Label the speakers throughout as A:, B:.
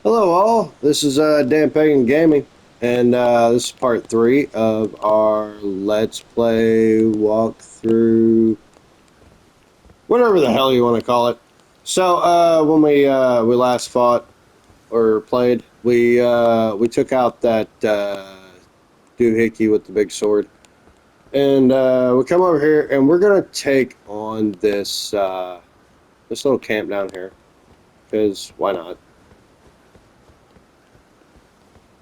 A: Hello all, this is Dan Pagan Gaming, and this is part 3 of our Let's Play walkthrough, whatever the hell you want to call it. So when we last fought or played, we took out that doohickey with the big sword, and we come over here and we're gonna take on this little camp down here, because why not?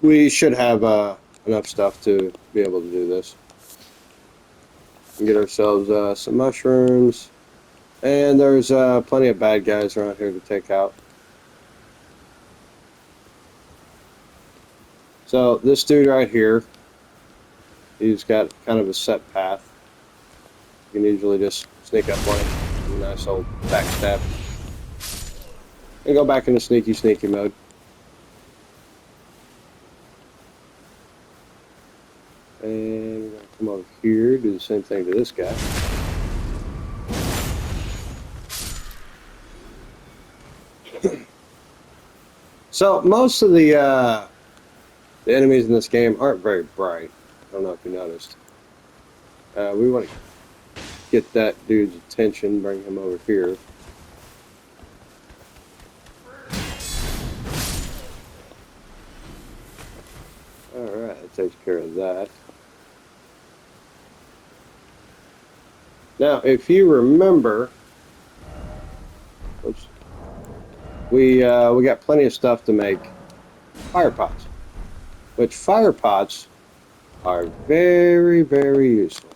A: We should have enough stuff to be able to do this. And get ourselves some mushrooms. And there's plenty of bad guys around here to take out. So this dude right here, he's got kind of a set path. You can usually just sneak up on him. Nice old backstab. And go back into sneaky mode. And we're going to come over here, do the same thing to this guy. So most of the enemies in this game aren't very bright. I don't know if you noticed. We want to get that dude's attention, bring him over here. Alright, that takes care of that. Now, if you remember, oops, we got plenty of stuff to make fire pots, which fire pots are very, very useful.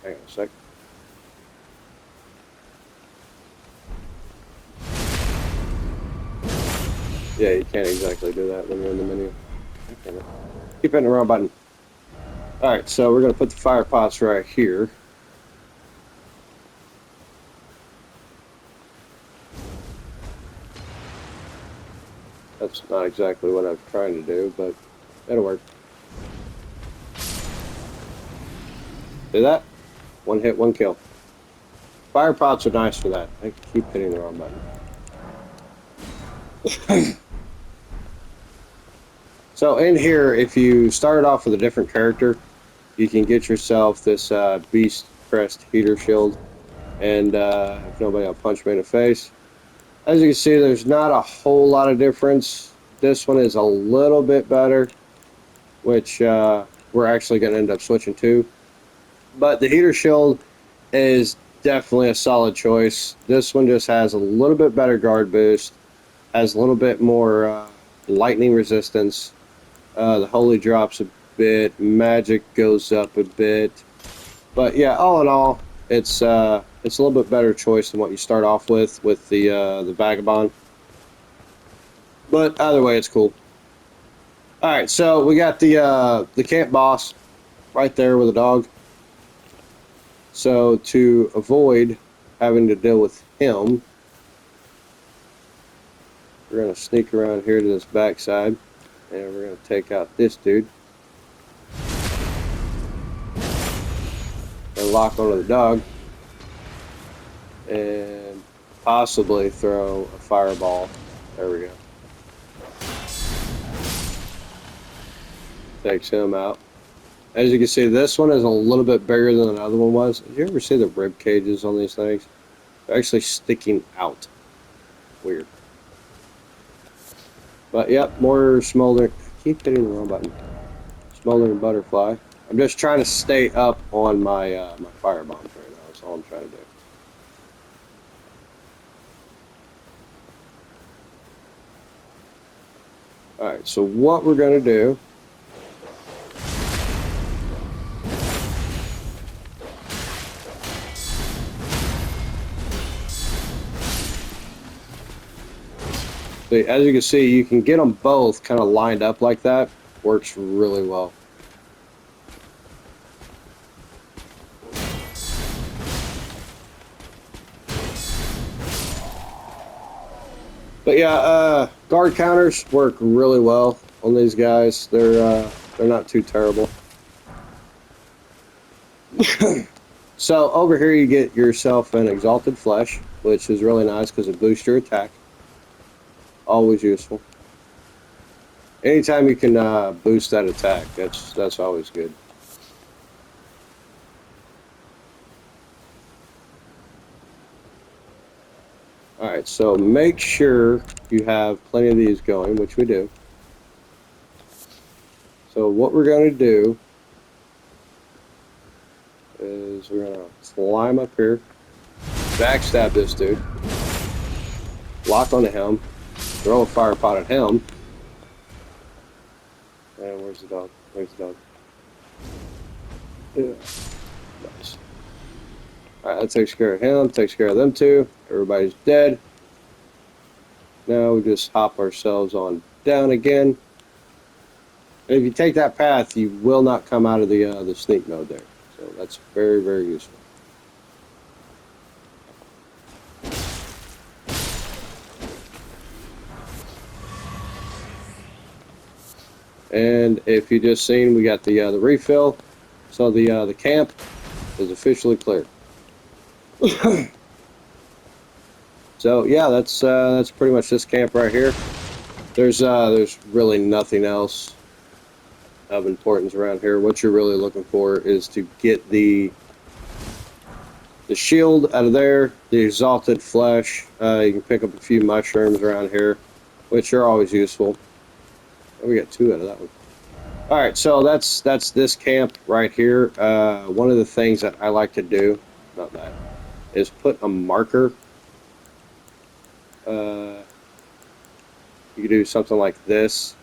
A: Hang on a sec. Yeah, you can't exactly do that when you're in the menu. Okay. Keep hitting the wrong button. Alright, so we're going to put the fire pots right here. That's not exactly what I'm trying to do, but it'll work. See that? One hit, one kill. Fire pots are nice for that. I keep hitting the wrong button. So in here, if you start off with a different character, you can get yourself this Beast Crest Heater Shield, and if nobody will punch me in the face. As you can see, there's not a whole lot of difference. This one is a little bit better, which we're actually going to end up switching to. But the Heater Shield is definitely a solid choice. This one just has a little bit better guard boost, has a little bit more lightning resistance. The Holy drops a bit, magic goes up a bit. But yeah, all in all, it's a little bit better choice than what you start off with the Vagabond. But either way, it's cool. All right, so we got the camp boss right there with a dog. So to avoid having to deal with him, we're gonna sneak around here to this backside, and we're gonna take out this dude. And lock onto the dog. And possibly throw a fireball. There we go. Takes him out. As you can see, this one is a little bit bigger than the other one was. Did you ever see the rib cages on these things? They're actually sticking out. Weird. But yep, more smoldering. I keep hitting the wrong button. Smoldering butterfly. I'm just trying to stay up on my my fire bombs right now. That's all I'm trying to do. Alright, so what we're going to do see, as you can see, you can get them both kind of lined up like that. Works really well. But yeah, guard counters work really well on these guys. They're not too terrible. So over here you get yourself an Exalted Flesh, which is really nice because it boosts your attack. Always useful. Anytime you can boost that attack, that's always good. All right, so make sure you have plenty of these going, which we do. So what we're going to do is we're going to climb up here, backstab this dude, lock onto him, throw a fire pot at him. And where's the dog? Where's the dog? Yeah. Nice. Alright, that takes care of him, takes care of them too. Everybody's dead. Now we just hop ourselves on down again. And if you take that path, you will not come out of the sneak mode there. So that's very, very useful. And if you just seen, we got the refill. So the camp is officially cleared. So yeah, that's pretty much this camp right here. There's really nothing else of importance around here. What you're really looking for is to get the shield out of there, the exalted flesh. You can pick up a few mushrooms around here, which are always useful. Oh, we got 2 out of that one. All right, so that's this camp right here. One of the things that I like to do, not that, is put a marker. You can do something like this.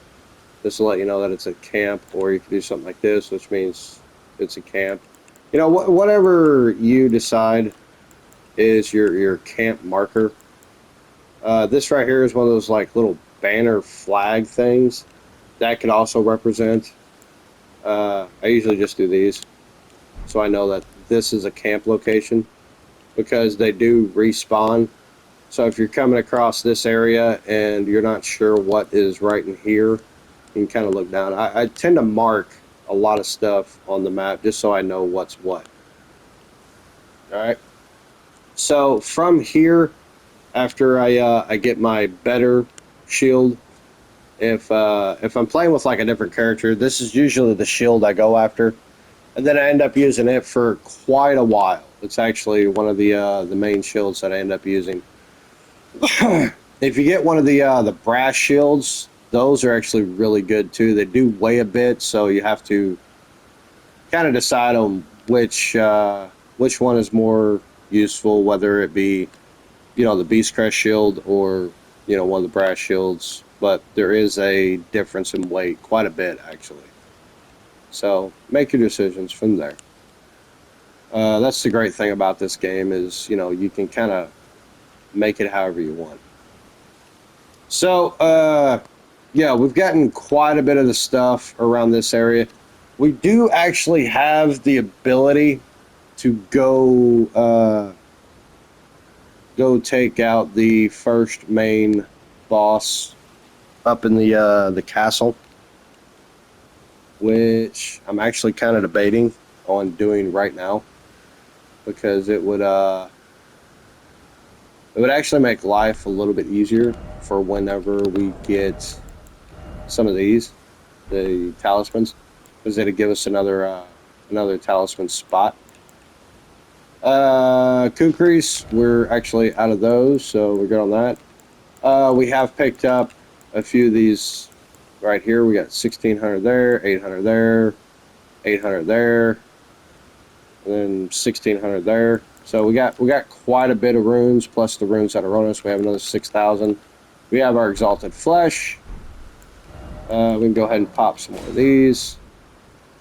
A: This will let you know that it's a camp, or you can do something like this, which means it's a camp. You know, whatever you decide is your camp marker. This right here is one of those like little banner flag things that could also represent. I usually just do these, so I know that this is a camp location, because they do respawn. So if you're coming across this area and you're not sure what is right in here, you can kind of look down. I tend to mark a lot of stuff on the map just so I know what's what. All right. So from here, after I get my better shield, if I'm playing with like a different character, this is usually the shield I go after, and then I end up using it for quite a while. It's actually one of the main shields that I end up using. If you get one of the brass shields, those are actually really good too. They do weigh a bit, so you have to kind of decide on which one is more useful, whether it be, you know, the Beast Crest shield or, you know, one of the brass shields. But there is a difference in weight, quite a bit actually. So make your decisions from there. That's the great thing about this game is, you know, you can kind of make it however you want. So, yeah, we've gotten quite a bit of the stuff around this area. We do actually have the ability to go take out the first main boss up in the castle, which I'm actually kind of debating on doing right now, because it would actually make life a little bit easier for whenever we get some of these, the talismans, because it'd give us another talisman spot. Kukris, we're actually out of those, so we're good on that. We have picked up a few of these right here. We got 1600 there, 800 there, 800 there, and then 1600 there. So we got quite a bit of runes, plus the runes that are on us. We have another 6,000. We have our exalted flesh. We can go ahead and pop some more of these.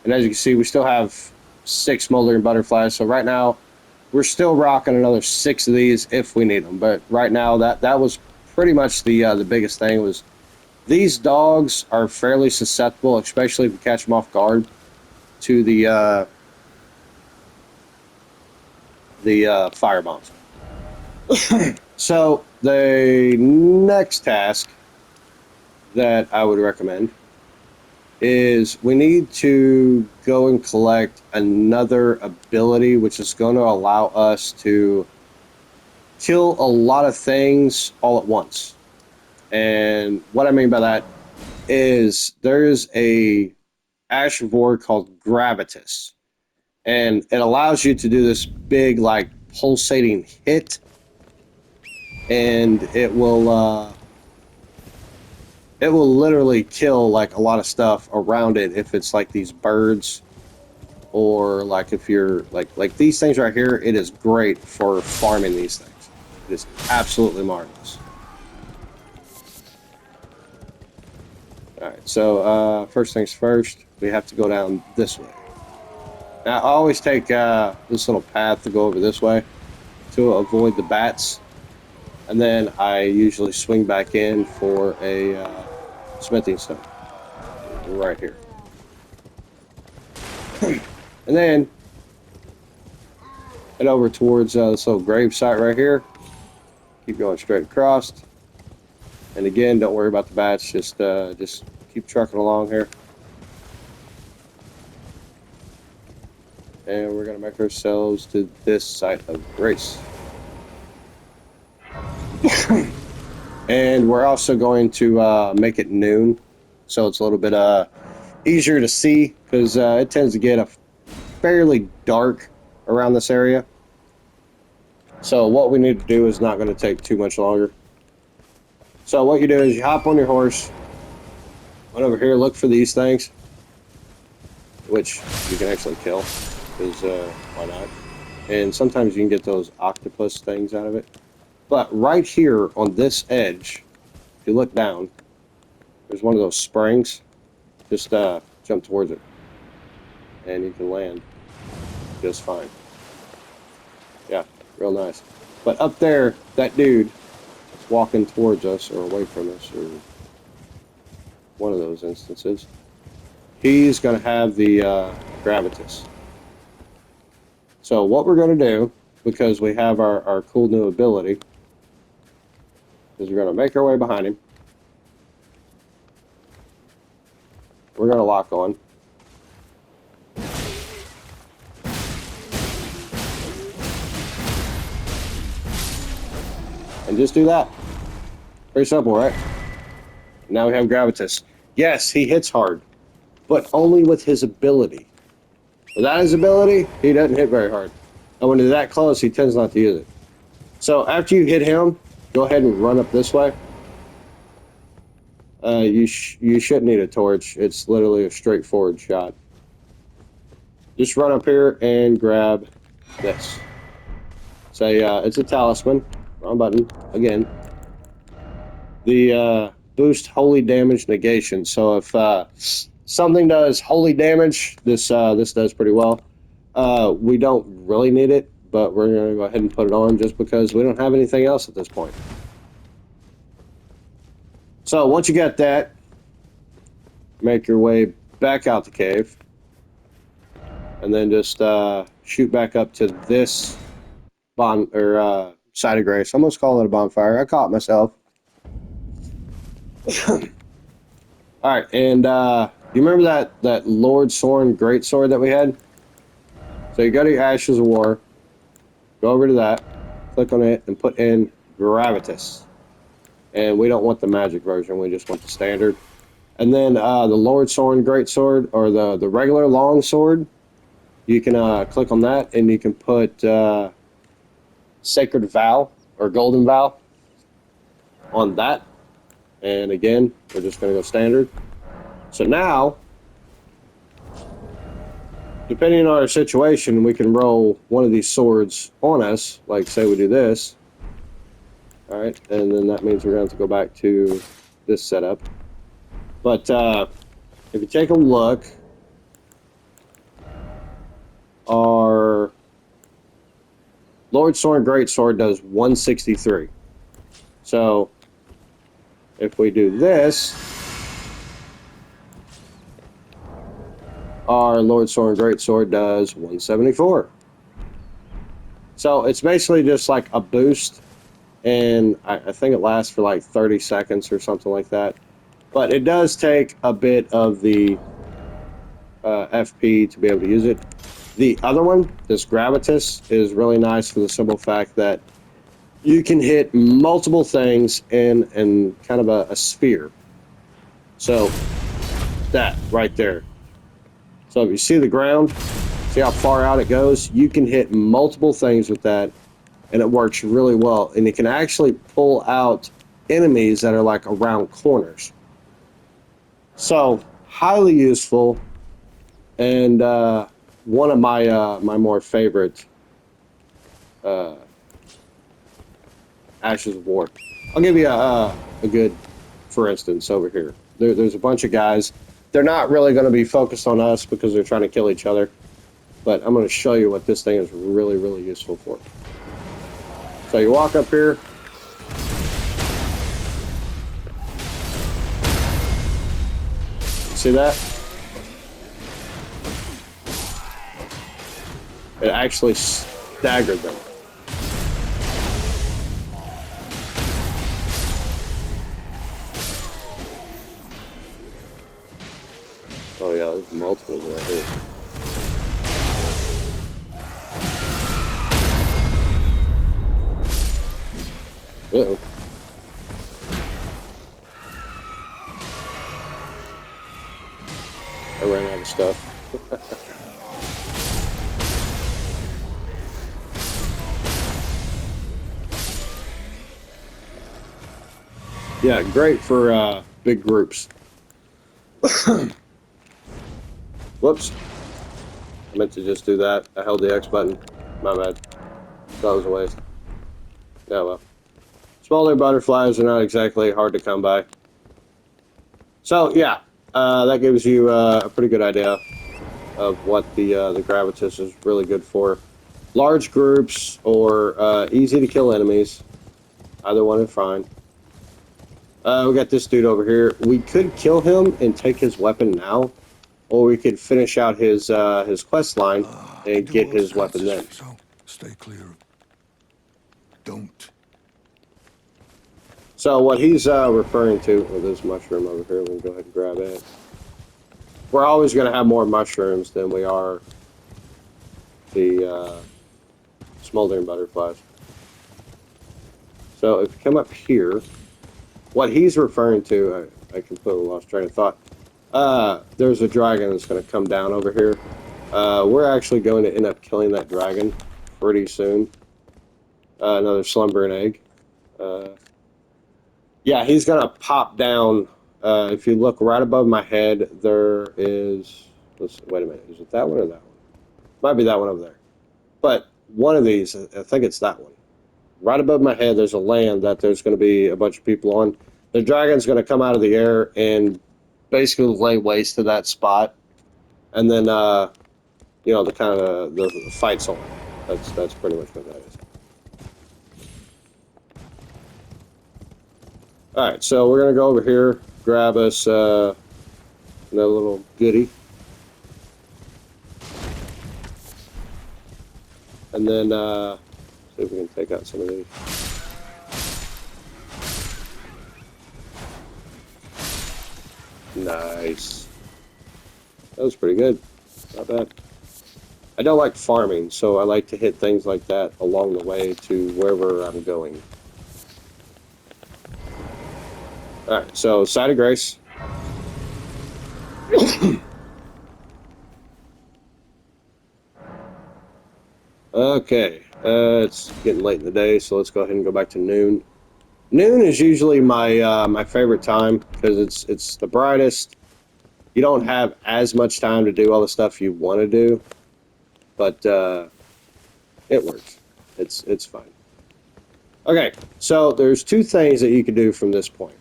A: And as you can see, we still have 6 smoldering butterflies. So right now, we're still rocking another 6 of these if we need them. But right now, that was pretty much the biggest thing. Was these dogs are fairly susceptible, especially if you catch them off guard, to the fire bombs. So the next task that I would recommend is we need to go and collect another ability, which is going to allow us to kill a lot of things all at once. And what I mean by that is there's a Ashavore called Gravitas, and it allows you to do this big, like, pulsating hit, and it will literally kill like a lot of stuff around it if it's like these birds or like if you're like these things right here. It is great for farming these things. It is absolutely marvelous. All right, so first things first, we have to go down this way. Now, I always take this little path to go over this way to avoid the bats, and then I usually swing back in for a smithing stone right here. And then head over towards this little grave site right here. Keep going straight across. And again, don't worry about the bats. Just keep trucking along here. And we're going to make ourselves to this site of grace. And we're also going to make it noon, so it's a little bit easier to see, because it tends to get fairly dark around this area. So what we need to do is not going to take too much longer. So what you do is you hop on your horse, run over here, look for these things, which you can actually kill, because why not? And sometimes you can get those octopus things out of it. But right here on this edge, if you look down, there's one of those springs. Just jump towards it, and you can land just fine. Yeah, real nice. But up there, that dude is walking towards us or away from us, or one of those instances. He's going to have the Gravitas. So what we're going to do, because we have our cool new ability, is we're going to make our way behind him. We're going to lock on. And just do that. Pretty simple, right? Now we have Gravitas. Yes, he hits hard, but only with his ability. Without his ability, he doesn't hit very hard. And when he's that close, he tends not to use it. So after you hit him, go ahead and run up this way. You shouldn't need a torch. It's literally a straightforward shot. Just run up here and grab this. Say it's a talisman. Wrong button. Again. The boost holy damage negation. So if something does holy damage, this does pretty well. We don't really need it, but we're going to go ahead and put it on just because we don't have anything else at this point. So once you got that, make your way back out the cave, and then just shoot back up to this side of grace. I almost call it a bonfire. I caught myself. All right, and you remember that Lord Sorn greatsword that we had? So you go to your Ashes of War, go over to that, click on it, and put in Gravitas. And we don't want the magic version, we just want the standard. And then the Lord Sorn greatsword, or the regular long sword, you can click on that, and you can put Sacred Vow, or Golden Vow, on that. And again, we're just going to go standard. So now, depending on our situation, we can roll one of these swords on us, like say we do this. All right, and then that means we're going to have to go back to this setup. But if you take a look, our Lord Sorn greatsword does 163. So if we do this, our Lord Sorn greatsword does 174. So it's basically just like a boost, and I think it lasts for like 30 seconds or something like that. But it does take a bit of the FP to be able to use it. The other one, this Gravitas, is really nice for the simple fact that you can hit multiple things in kind of a sphere. So that right there. So if you see the ground, see how far out it goes? You can hit multiple things with that, and it works really well. And it can actually pull out enemies that are like around corners. So highly useful, and one of my more favorite uh, Ashes of War. I'll give you a good, for instance, over here. There's a bunch of guys. They're not really going to be focused on us because they're trying to kill each other. But I'm going to show you what this thing is really, really useful for. So you walk up here. See that? It actually staggered them. Oh yeah, there's multiple right here. Uh-oh. I ran out of stuff. Yeah, great for big groups. Whoops. I meant to just do that. I held the X button. My bad. That was a waste. Yeah, well. Smaller butterflies are not exactly hard to come by. So, yeah. That gives you a pretty good idea of what the Gravitas is really good for. Large groups or easy to kill enemies. Either one is fine. We got this dude over here. We could kill him and take his weapon now, or we could finish out his quest line and get his weapon then.
B: So stay clear. Don't.
A: So what he's referring to, oh, there's a mushroom over here. We'll go ahead and grab it. We're always going to have more mushrooms than we are the smoldering butterflies. So if you come up here, what he's referring to, I completely lost train of thought. There's a dragon that's going to come down over here. We're actually going to end up killing that dragon pretty soon. Another slumbering egg. Yeah, he's going to pop down. If you look right above my head, there is... wait a minute. Is it that one or that one? Might be that one over there. But one of these, I think it's that one. Right above my head, there's a land that there's going to be a bunch of people on. The dragon's going to come out of the air and basically lay waste to that spot. And then, you know, the fight's on. That's pretty much what that is. All right, so we're going to go over here, grab us another little goodie. And then see if we can take out some of these. Nice. That was pretty good. Not bad. I don't like farming, so I like to hit things like that along the way to wherever I'm going. Alright, so Side of Grace. Okay, it's getting late in the day, so let's go ahead and go back to noon. Noon is usually my my favorite time because it's the brightest. You don't have as much time to do all the stuff you want to do, but it works. It's fine. Okay, so there's two things that you can do from this point,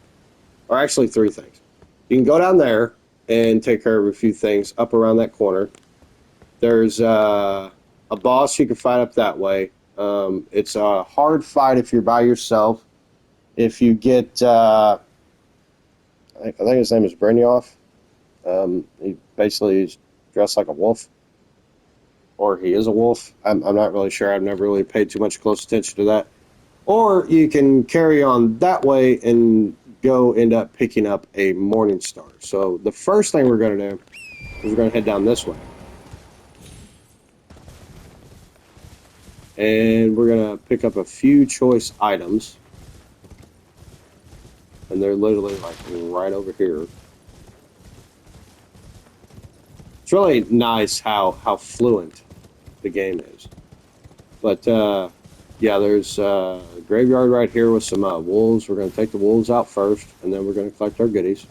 A: or actually three things. You can go down there and take care of a few things up around that corner. There's a boss you can fight up that way. It's a hard fight if you're by yourself. If you get, I think his name is Brynjolf. He basically is dressed like a wolf, or he is a wolf. I'm not really sure. I've never really paid too much close attention to that. Or you can carry on that way and go end up picking up a Morning Star. So the first thing we're going to do is we're going to head down this way. And we're going to pick up a few choice items. And they're literally like right over here. It's really nice how fluent the game is. But yeah, there's a graveyard right here with some wolves. We're going to take the wolves out first, and then we're going to collect our goodies.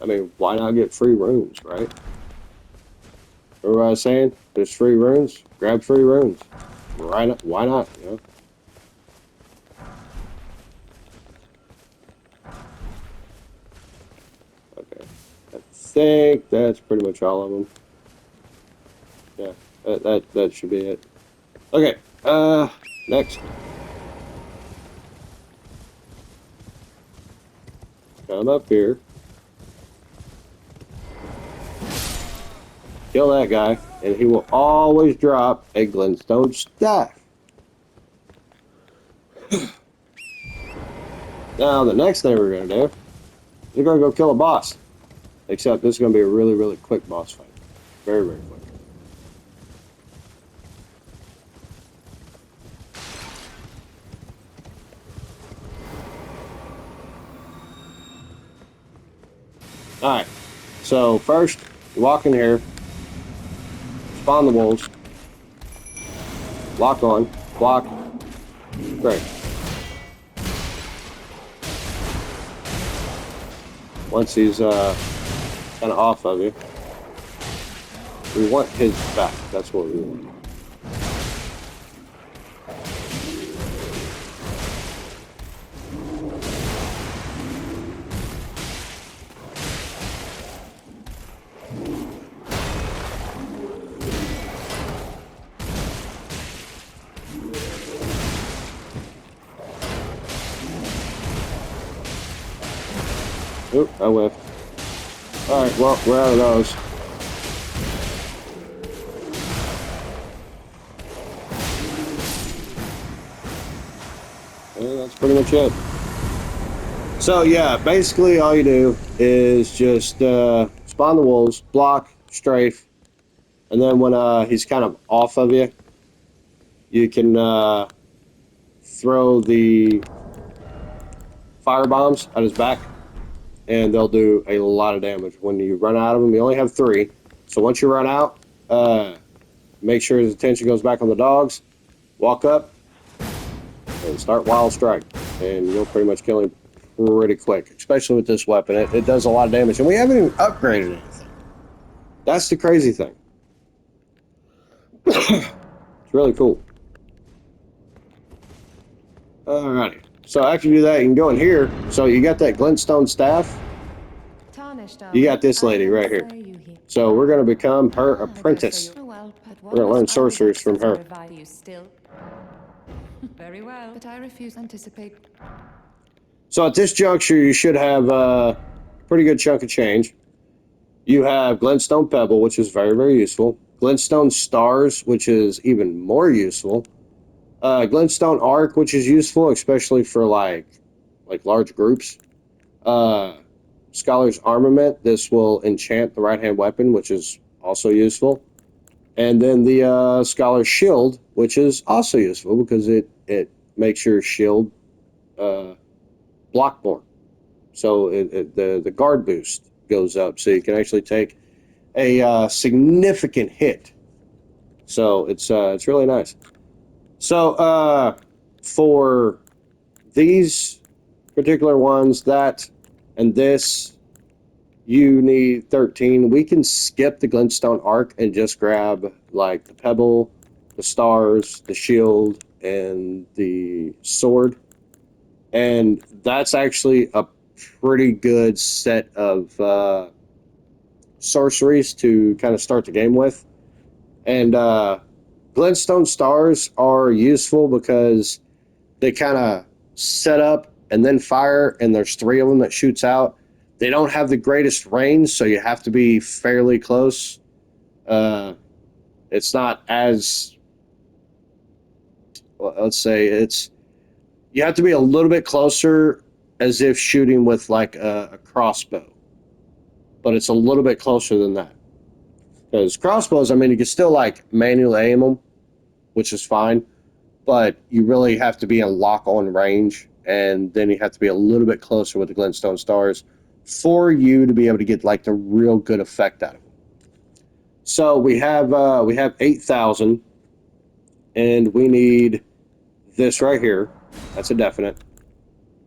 A: I mean, why not get free runes, right? Remember what I was saying? There's free runes. Grab free runes. Right? Why not? You know. Okay. I think that's pretty much all of them. Yeah. That should be it. Okay. Next. Come up here. Kill that guy, and he will always drop a glintstone staff. Now, the next thing we're going to do is we're going to go kill a boss. Except this is going to be a really, really quick boss fight. Very, very quick. Alright. So, first, you walk in here. Spawn the wolves. Lock on. Block. Great. Once he's kind of off of you, we want his back. That's what we want. Oop, I whiffed. Alright, well, we're out of those. And that's pretty much it. So, yeah, basically all you do is just spawn the wolves, block, strafe, and then when he's kind of off of you, you can throw the fire bombs at his back, and they'll do a lot of damage. When you run out of them, you only have 3. So once you run out, make sure his attention goes back on the dogs, walk up, and start Wild Strike. And you'll pretty much kill him pretty quick, especially with this weapon. It does a lot of damage, and we haven't even upgraded anything. That's the crazy thing. It's really cool. Alrighty. So after you do that, you can go in here. So you got that glintstone staff. You got this lady right here. So we're going to become her apprentice. We're going to learn sorceries from her.
C: Very well. But I refuse to anticipate.
A: So at this juncture, you should have a pretty good chunk of change. You have Glintstone Pebble, which is very, very useful. Glintstone Stars, which is even more useful. Glintstone Arc, which is useful, especially for like large groups. Scholar's Armament. This will enchant the right-hand weapon, which is also useful. And then the Scholar's Shield, which is also useful because it makes your shield block more. So the guard boost goes up, so you can actually take a significant hit. So it's really nice. So for these particular ones, that and this, you need 13. We can skip the Glintstone Arc and just grab like the Pebble, the Stars, the Shield, and the Sword. And that's actually a pretty good set of sorceries to kind of start the game with. And Glintstone Stars are useful because they kind of set up and then fire, and there's 3 of them that shoots out. They don't have the greatest range, so you have to be fairly close. It's not as, well, let's say it's, you have to be a little bit closer as if shooting with like a crossbow, but it's a little bit closer than that. Because crossbows, I mean, you can still like manually aim them, which is fine, but you really have to be in lock on range, and then you have to be a little bit closer with the glintstone stars for you to be able to get like the real good effect out of them. So we have 8,000, and we need this right here. That's a definite.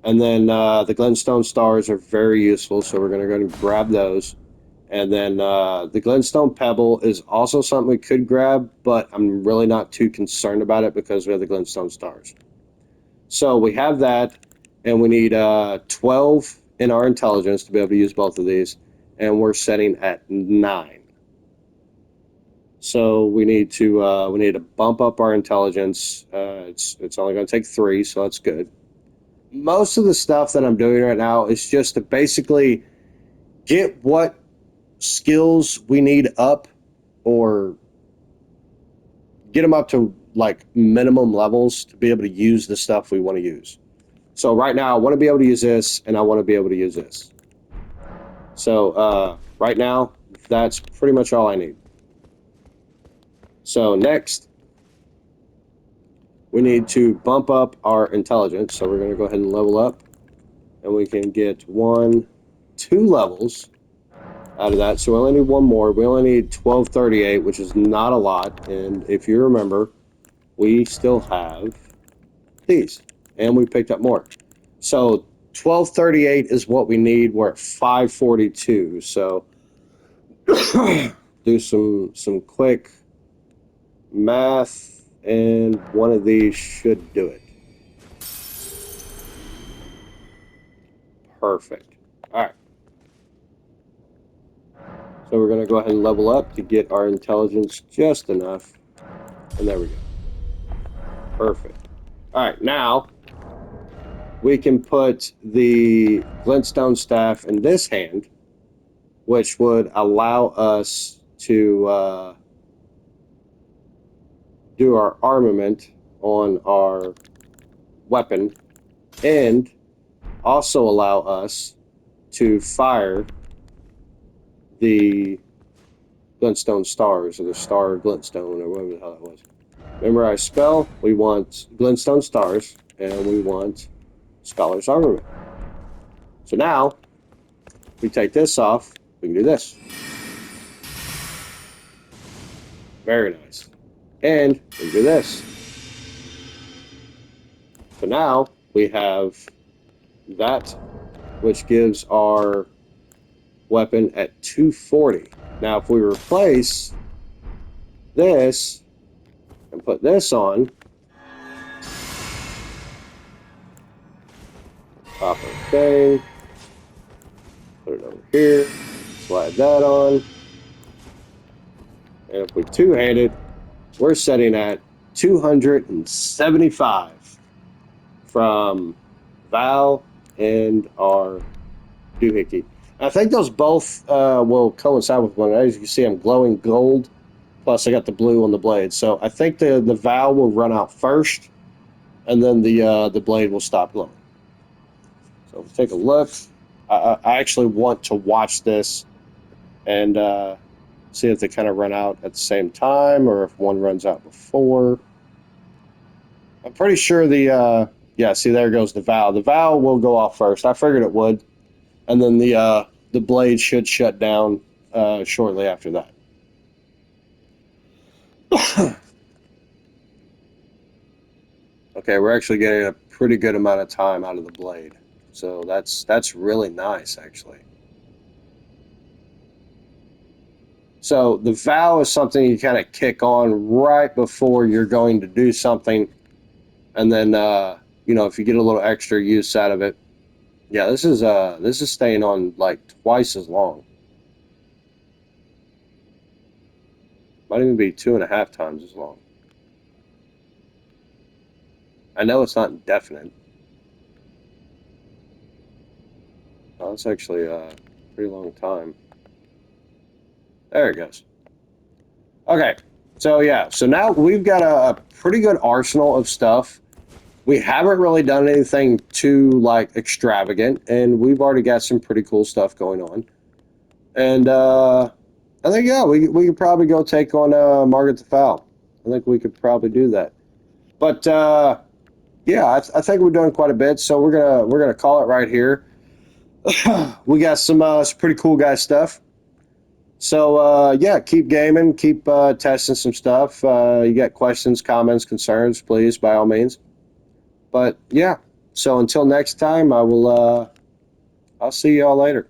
A: And then the glintstone stars are very useful, so we're going to go and grab those. And then the glintstone pebble is also something we could grab, but I'm really not too concerned about it because we have the glintstone stars. So we have that, and we need 12 in our intelligence to be able to use both of these, and we're setting at 9. So we need to bump up our intelligence. It's only going to take 3, so that's good. Most of the stuff that I'm doing right now is just to basically get what skills we need up, or get them up to like minimum levels to be able to use the stuff we want to use. So right now I want to be able to use this, and I want to be able to use this. So right now that's pretty much all I need. So next we need to bump up our intelligence. So we're going to go ahead and level up, and we can get 2 levels out of that. So we only need 1 more. We only need 1238, which is not a lot. And if you remember, we still have these, and we picked up more. So 1238 is what we need. We're at 542. So do some quick math, and one of these should do it. Perfect. All right. So we're going to go ahead and level up to get our intelligence just enough. And there we go. Perfect. All right, now we can put the glintstone staff in this hand, which would allow us to do our armament on our weapon, and also allow us to fire the glintstone stars, or the star glintstone, or whatever the hell that was. Remember, our spell, we want glintstone stars, and we want scholar's armament. So now we take this off, we can do this. Very nice. And we can do this. So now we have that, which gives our weapon at 240. Now, if we replace this and put this on, pop our thing, put it over here, slide that on, and if we two-hand it, we're setting at 275 from Val and our doohickey. I think those both will coincide with one another. As you can see, I'm glowing gold, plus I got the blue on the blade. So I think the Val will run out first, and then the blade will stop glowing. So if we take a look, I actually want to watch this and see if they kind of run out at the same time, or if one runs out before. I'm pretty sure yeah, see, there goes the Val. The Val will go off first. I figured it would. And then the blade should shut down shortly after that. Okay, we're actually getting a pretty good amount of time out of the blade. So that's really nice, actually. So the vow is something you kind of kick on right before you're going to do something, and then if you get a little extra use out of it, yeah, this is staying on like twice as long. Might even be 2.5 times as long. I know it's not indefinite. Oh, that's actually a pretty long time. There it goes. Okay, so yeah, so now we've got a pretty good arsenal of stuff. We haven't really done anything too like extravagant, and we've already got some pretty cool stuff going on. And I think yeah, we could probably go take on Margaret the Fowl. I think we could probably do that. But yeah, I think we're doing quite a bit, so we're gonna call it right here. We got some pretty cool guy stuff. So yeah, keep gaming, keep testing some stuff. You got questions, comments, concerns, please by all means. But yeah, so until next time, I'll see y'all later.